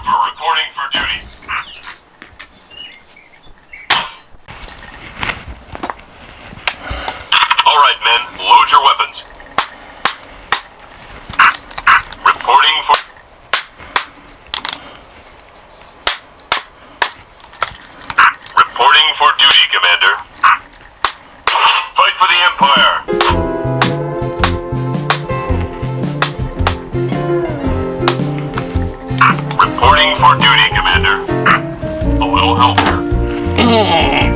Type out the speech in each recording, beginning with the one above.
Reporting for duty. All right, men, load your weapons. Reporting for... Reporting for duty, Commander. Fight for the Empire. Reporting for duty, Commander. A little help here.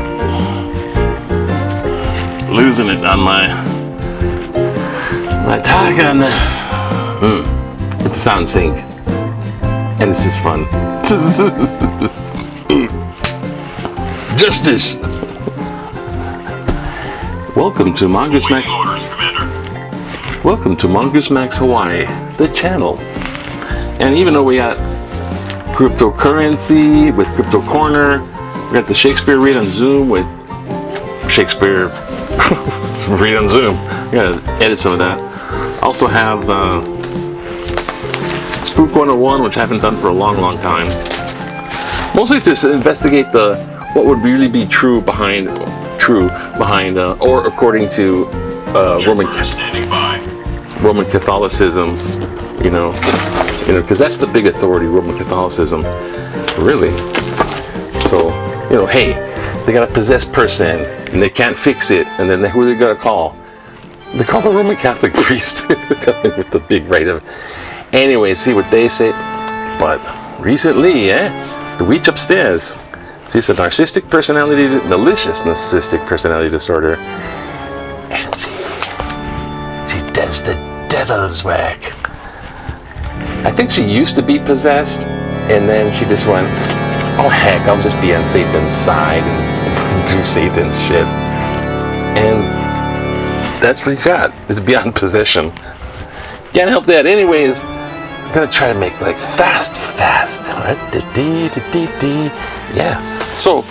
Losing it on my Tiger. It's a sound sync, and it's just fun. Justice. Welcome to Mongoose Max. Welcome to Mongoose Max Hawaii, the channel. And even though we got cryptocurrency with Crypto Corner, we got the Shakespeare read on Zoom with Shakespeare read on Zoom. We gotta edit some of that. Also have Spook 101, which I haven't done for a long time. Mostly to investigate what would really be true behind or according to Roman Catholicism, because that's the big authority, Roman Catholicism, really. So, hey, they got a possessed person and they can't fix it, and then who are they gonna call? They call the Roman Catholic priest coming with the big rite of. Anyway, see what they say. But recently, the witch upstairs, she's a malicious narcissistic personality disorder, and she does the devil's work. I think she used to be possessed, and then she just went, oh heck, I'll just be on Satan's side and do Satan's shit. And that's what she got, is beyond possession. Can't help that. Anyways, I'm gonna try to make fast. Right? Yeah. So,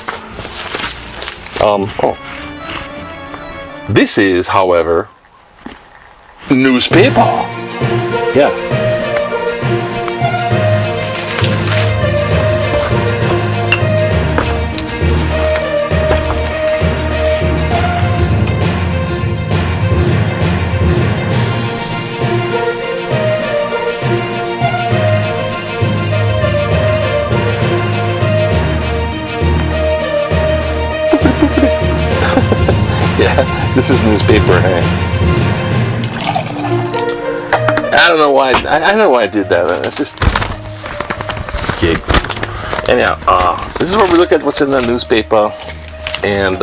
this is, however, newspaper. Yeah. Yeah, this is newspaper. Hey. I don't know why. I know why I did that. It's just gig. Anyhow, this is where we look at what's in the newspaper, and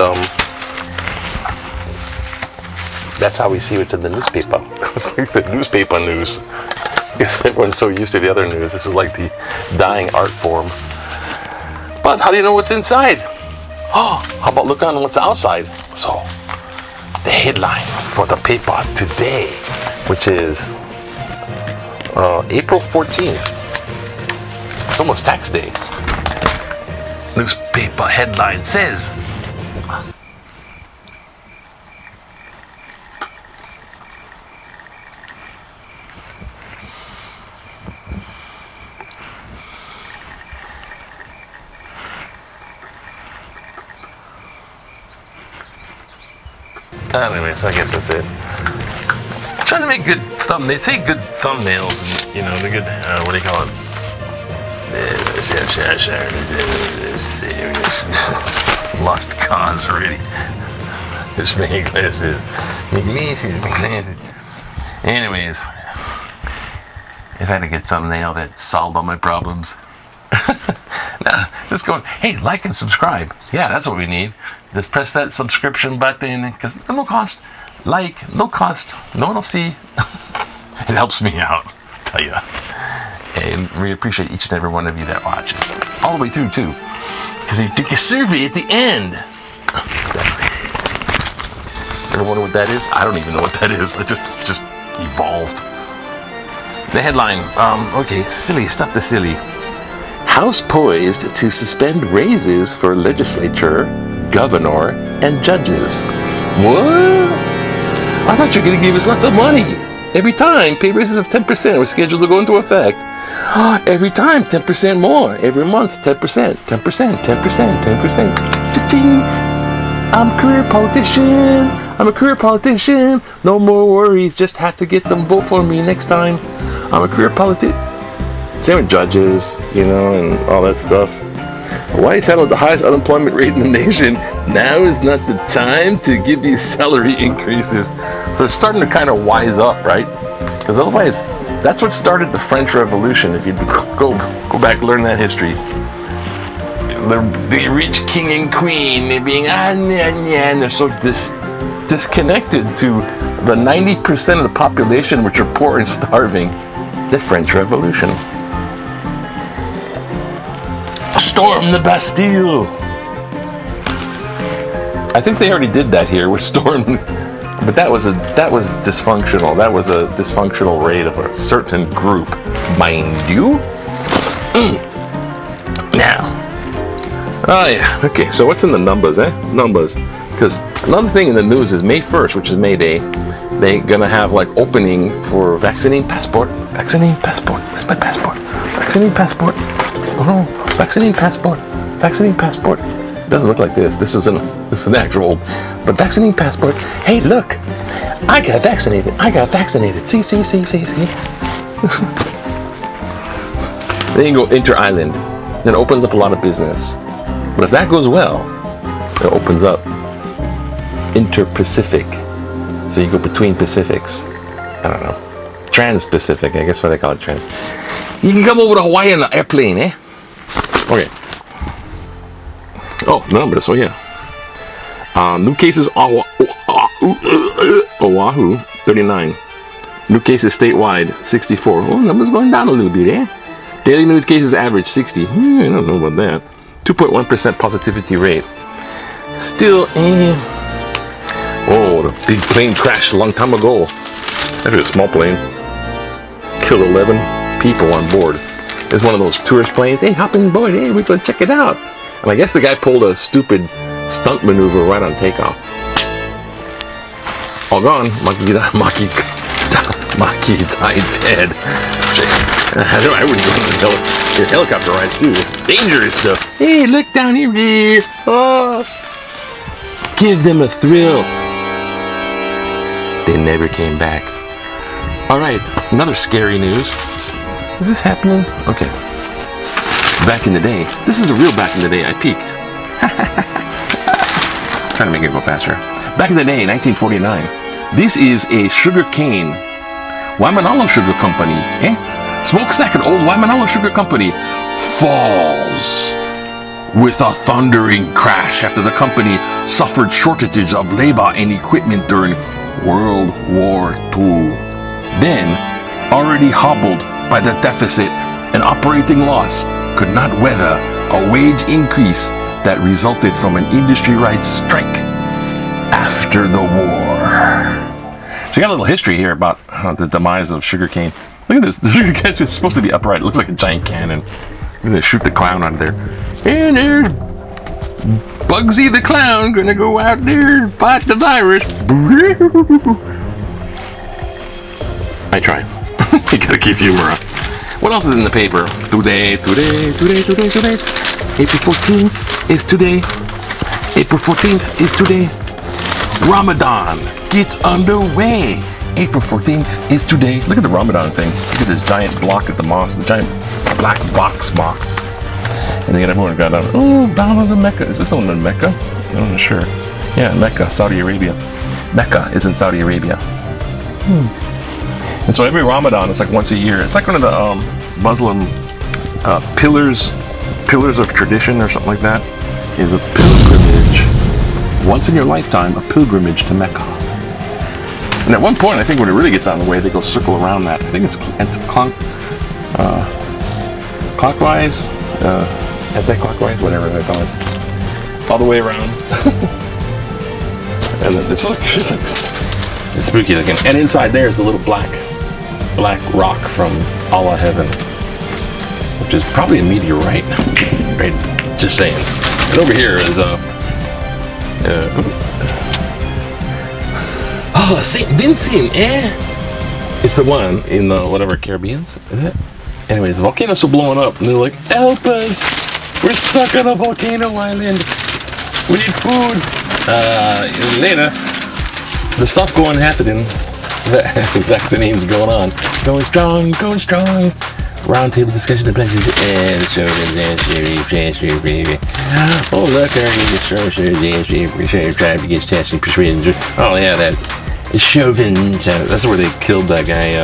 that's how we see what's in the newspaper. It's like the newspaper news. I guess everyone's so used to the other news. This is like the dying art form. But how do you know what's inside? Oh, how about look on what's outside? So, the headline for the paper today, which is April 14th. It's almost tax day. Newspaper headline says, anyways, I guess that's it. Trying to make good thumbnails. They say good thumbnails, and the good what do you call it? Lost cause already. There's many glasses. Anyways, if I had to get a thumbnail that solved all my problems. Nah, just going, hey, like and subscribe. Yeah, that's what we need. Just press that subscription button, because no cost. Like, no cost. No one will see. It helps me out, I'll tell you. And we appreciate each and every one of you that watches. All the way through, too. Because you take a survey at the end. Ever wonder what that is? I don't even know what that is. It just evolved. The headline, okay, silly, stop the silly. House poised to suspend raises for legislature, governor, and judges. What? I thought you were going to give us lots of money. Every time, pay raises of 10% were scheduled to go into effect. Every time, 10% more. Every month, 10%, 10%, 10%, 10%. Cha-ching. I'm a career politician. No more worries. Just have to get them vote for me next time. I'm a career politician. Same with judges, and all that stuff. Hawaii settled the highest unemployment rate in the nation. Now is not the time to give these salary increases. So they're starting to kind of wise up, right? Because otherwise, that's what started the French Revolution. If you go back and learn that history. The rich king and queen, they're being, and they're so disconnected to the 90% of the population which are poor and starving. The French Revolution. Storm the Bastille. I think they already did that here with storm, but that was dysfunctional. That was a dysfunctional raid of a certain group, mind you. Now, oh yeah, okay. So what's in the numbers, Numbers, because another thing in the news is May 1st, which is May Day. They're gonna have opening for vaccine passport. Vaccine passport. Where's my passport? Vaccine passport. Oh. Vaccine passport. Vaccine passport. It doesn't look like this. This is an actual, but vaccine passport. Hey, look, I got vaccinated. See. Then you go inter-island. Then it opens up a lot of business. But if that goes well, it opens up inter-Pacific. So you go between Pacifics. I don't know. Trans-Pacific, I guess what they call it, trans. You can come over to Hawaii on the airplane, Okay. Oh, the numbers. Oh, yeah. New cases, Oahu, 39. New cases statewide, 64. Oh, numbers going down a little bit, Daily new cases average, 60. I don't know about that. 2.1% positivity rate. Still, Oh, the big plane crashed a long time ago. Actually, a small plane. Killed 11 people on board. It's one of those tourist planes. Hey, hop in board. Hey, we're going to check it out. And I guess the guy pulled a stupid stunt maneuver right on takeoff. All gone. Maki died dead. I wouldn't go on the helicopter rides too. Dangerous stuff. Hey, look down here. Oh. Give them a thrill. They never came back. All right, another scary news. Is this happening? Okay. Back in the day. This is a real back in the day. I peaked. Trying to make it go faster. Back in the day, 1949. This is a sugar cane. Waimanalo Sugar Company. Smokestack and old Waimanalo Sugar Company falls with a thundering crash after the company suffered shortages of labor and equipment during World War II. Then, already hobbled by the deficit and operating loss, could not weather a wage increase that resulted from an industry-wide strike after the war. So you got a little history here about the demise of sugarcane. Look at this. The sugar cane is supposed to be upright. It looks like a giant cannon. They shoot the clown out of there. And there's Bugsy the clown gonna go out there and fight the virus. I try. You gotta keep humor up. What else is in the paper? Today. April 14th is today. April 14th is today. Ramadan gets underway. April 14th is today. Look at the Ramadan thing. Look at this giant block at the mosque. The giant black box mosque. And they got everyone got down to Mecca. Is this the one in Mecca? I'm not sure. Yeah, Mecca, Saudi Arabia. Mecca is in Saudi Arabia. And so every Ramadan, it's like once a year. It's like one of the Muslim pillars of tradition or something like that. Is a pilgrimage. Once in your lifetime, a pilgrimage to Mecca. And at one point, I think when it really gets out of the way, they go circle around that. I think it's clockwise, anti-clockwise, whatever they call it. All the way around. And it's spooky looking. And inside there is the little black rock from Allah Heaven, which is probably a meteorite. Right? Just saying. And over here is Saint Vincent, It's the one in the whatever Caribbeans, is it? Anyways, the volcanoes are blowing up, and they're like, "Help us! We're stuck on a volcano island. We need food." Later, the stuff happening. The vaccination's going on. Going strong. Roundtable discussion of pledges and oh look, trying to get testing persuaded. Oh yeah, that Chauvin. That's where they killed that guy,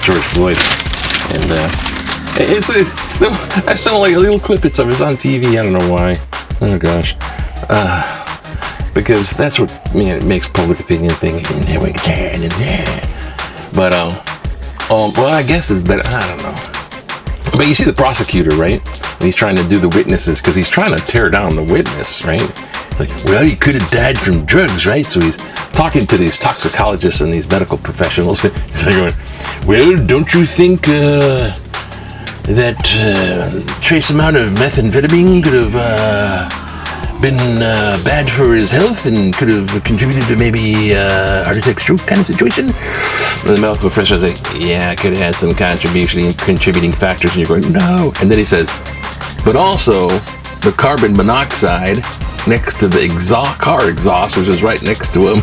George Floyd. And I saw like a little clip. It was on TV. I don't know why. Oh gosh. Because that's what it makes public opinion thing. But well, I guess it's better. I don't know. But you see the prosecutor, right? And he's trying to do the witnesses because he's trying to tear down the witness, right? Like, well, you could have died from drugs, right? So he's talking to these toxicologists and these medical professionals. He's like going, well, don't you think that trace amount of methamphetamine could have been bad for his health and could have contributed to maybe heart attack, stroke kind of situation? And the medical professor is like, yeah, it could have had some contributing factors. And you're going, no. And then he says, but also the carbon monoxide next to the car exhaust, which is right next to him.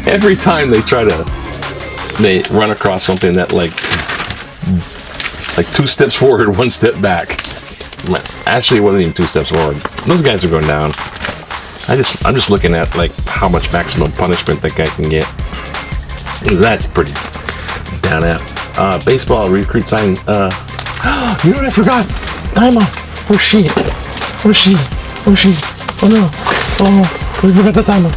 Every time they run across something that like 2 steps forward, 1 step back. Actually, it wasn't even 2 steps forward. Those guys are going down. I'm just looking at like how much maximum punishment that guy can get. That's pretty down at. Baseball recruit sign. You know what I forgot? Timeout. Oh shit. Oh no. Oh, we forgot the timeout.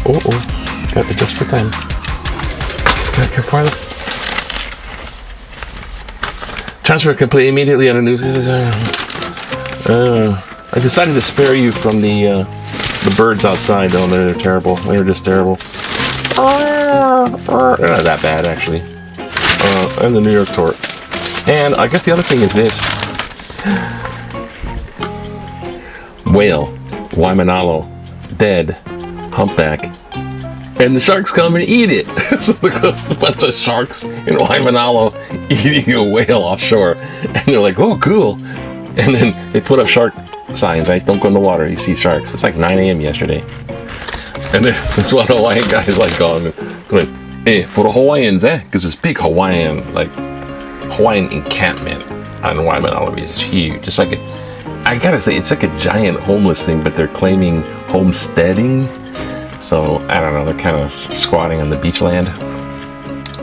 Oh. Got to adjust for time. Got to farther. Transfer complete immediately on a news. I decided to spare you from the birds outside. Oh, they're terrible. They're just terrible. They're not that bad, actually. And the New York tort. And I guess the other thing is this. Whale, Waimanalo, dead, humpback. And the sharks come and eat it. So there's a bunch of sharks in Waimanalo eating a whale offshore. And they're like, oh, cool. And then they put up shark signs, right? Don't go in the water. You see sharks. It's like 9 a.m. yesterday. And then this one Hawaiian guy is like going, for the Hawaiians, because it's big Hawaiian encampment on Waimanalo Beach. It's huge. It's like, I gotta say, it's like a giant homeless thing, but they're claiming homesteading. So, I don't know, they're kind of squatting on the beach land.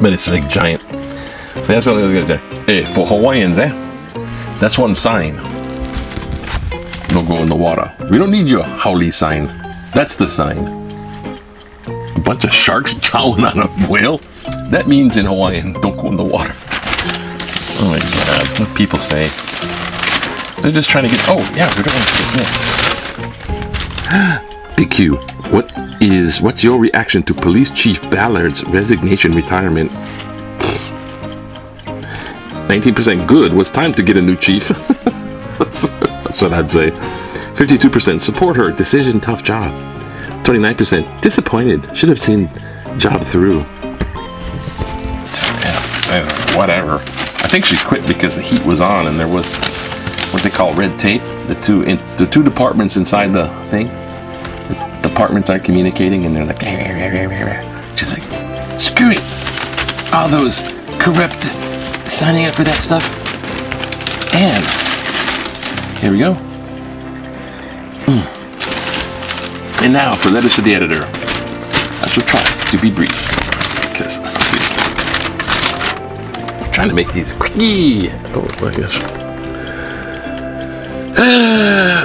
But it's like giant. So that's what they're gonna say. For Hawaiians, that's one sign. Don't go in the water. We don't need your haole sign. That's the sign. A bunch of sharks chowing on a whale? That means in Hawaiian, don't go in the water. Oh my God, what people say. They're just trying to get, oh yeah, we're going to this. Big Q, what's your reaction to Police Chief Ballard's resignation retirement? 19% good. Was time to get a new chief. That's what I'd say. 52% support her decision, tough job. 29% disappointed. Should have seen job through. Yeah, whatever. I think she quit because the heat was on and there was what they call red tape. The two departments inside the thing. The departments aren't communicating and they're like, she's like, screw it. all those corrupt signing up for that stuff. And here we go. And now for letters to the editor. I shall try to be brief because I'm trying to make these quickie. Oh my gosh.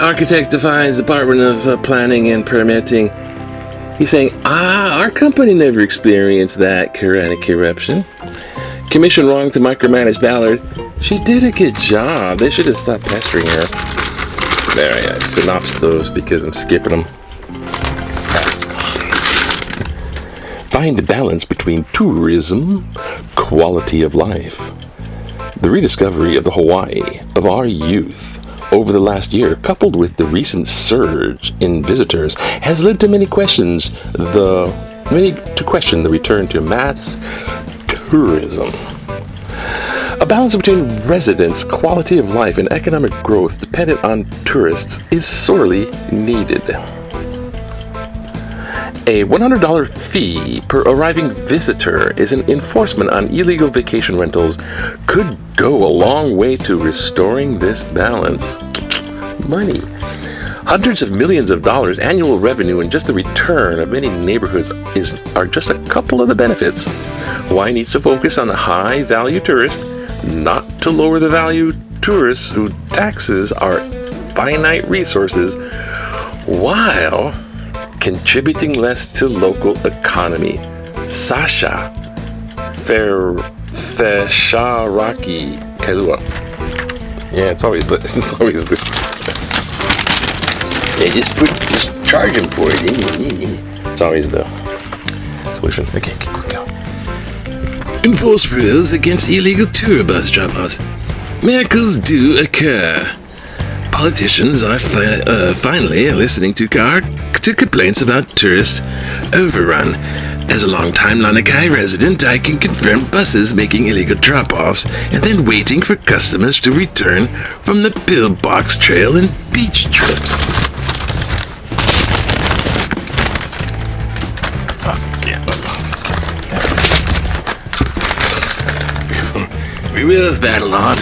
Architect defines Department of Planning and Permitting. He's saying, our company never experienced that kind of corruption. Commission wrong to micromanage Ballard. She did a good job. They should have stopped pestering her. There, I synopsed those because I'm skipping them. Find the balance between tourism, quality of life. The rediscovery of the Hawaii of our youth over the last year, coupled with the recent surge in visitors, has led to many to question the return to mass tourism. A balance between residents' quality of life and economic growth dependent on tourists is sorely needed. A $100 fee per arriving visitor is an enforcement on illegal vacation rentals could go a long way to restoring this balance. Money. Hundreds of millions of dollars annual revenue and just the return of many neighborhoods are just a couple of the benefits. Hawaii needs to focus on the high-value tourist, not to lower the value tourists whose taxes are finite resources, while contributing less to local economy. Sasha Fesharaki Kailua. Yeah, it's always the yeah, just charge him for it. It's always the solution. Okay, keep going. Enforce rules against illegal tour bus drop-offs. Miracles do occur. Politicians are finally listening to complaints about tourist overrun. As a long-time Lanikai resident, I can confirm buses making illegal drop-offs and then waiting for customers to return from the pillbox trail and beach trips. We will battle on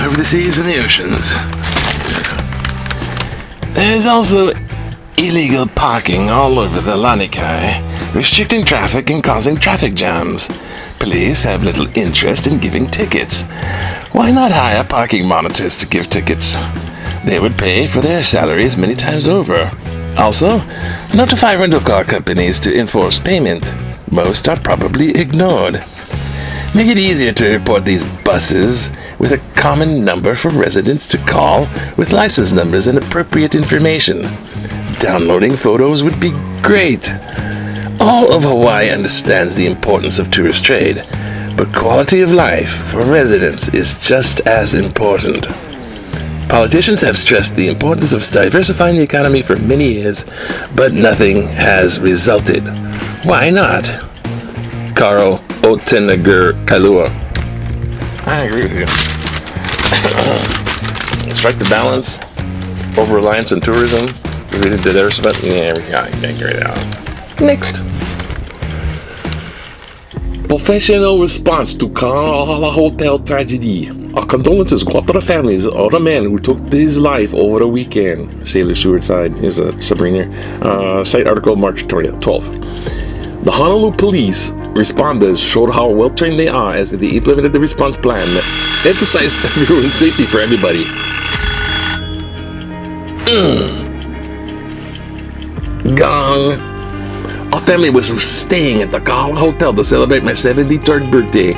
over the seas and the oceans. There's also illegal parking all over the Lanikai, restricting traffic and causing traffic jams. Police have little interest in giving tickets. Why not hire parking monitors to give tickets? They would pay for their salaries many times over. Also, notify rental car companies to enforce payment. Most are probably ignored. Make it easier to report these buses with a common number for residents to call with license numbers and appropriate information. Downloading photos would be great. All of Hawaii understands the importance of tourist trade, but quality of life for residents is just as important. Politicians have stressed the importance of diversifying the economy for many years, but nothing has resulted. Why not? Carl Otenager Kailua. I agree with you. Strike the balance. Over-reliance on tourism. We did diversify. Yeah, I can't agree with that. Next. Professional response to Kahala Hotel tragedy. Our condolences go out to the families of the man who took his life over the weekend. Sailor suicide. Here's a Sabrina. Site article March 12th. The Honolulu police responders showed how well trained they are as they implemented the response plan that emphasized everyone's safety for everybody. Gong. Our family was staying at the Kahala Hotel to celebrate my 73rd birthday.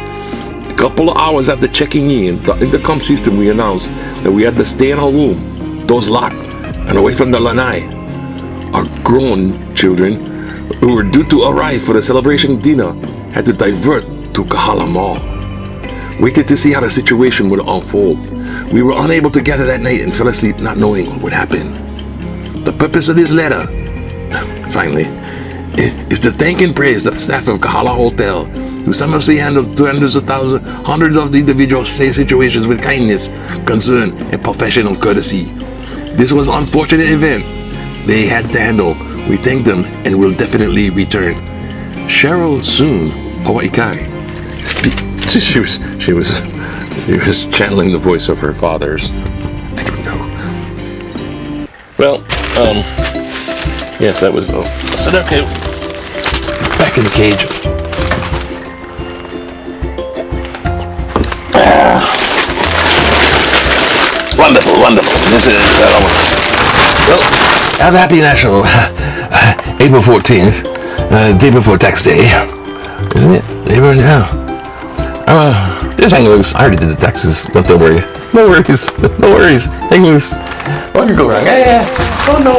A couple of hours after checking in, the intercom system we announced that we had to stay in our room, doors locked, and away from the lanai. Our grown children, who were due to arrive for the celebration dinner, had to divert to Kahala Mall. Waited to see how the situation would unfold. We were unable to gather that night and fell asleep not knowing what would happen. The purpose of this letter, finally, is to thank and praise the staff of Kahala Hotel, who seamlessly handles hundreds of individual situations with kindness, concern, and professional courtesy. This was an unfortunate event they had to handle. We thank them and will definitely return. Cheryl Soon, Hawaii Kai. She was channeling the voice of her father's. I don't know. Well, yes, that was. Oh, so okay. Back in the cage. Wonderful, wonderful. This is well, have a happy National April 14th, day before tax day, isn't it? Yeah. Just hang loose. I already did the taxes. Don't worry. No worries. No worries. Hang loose. What could go wrong? Yeah. Oh no.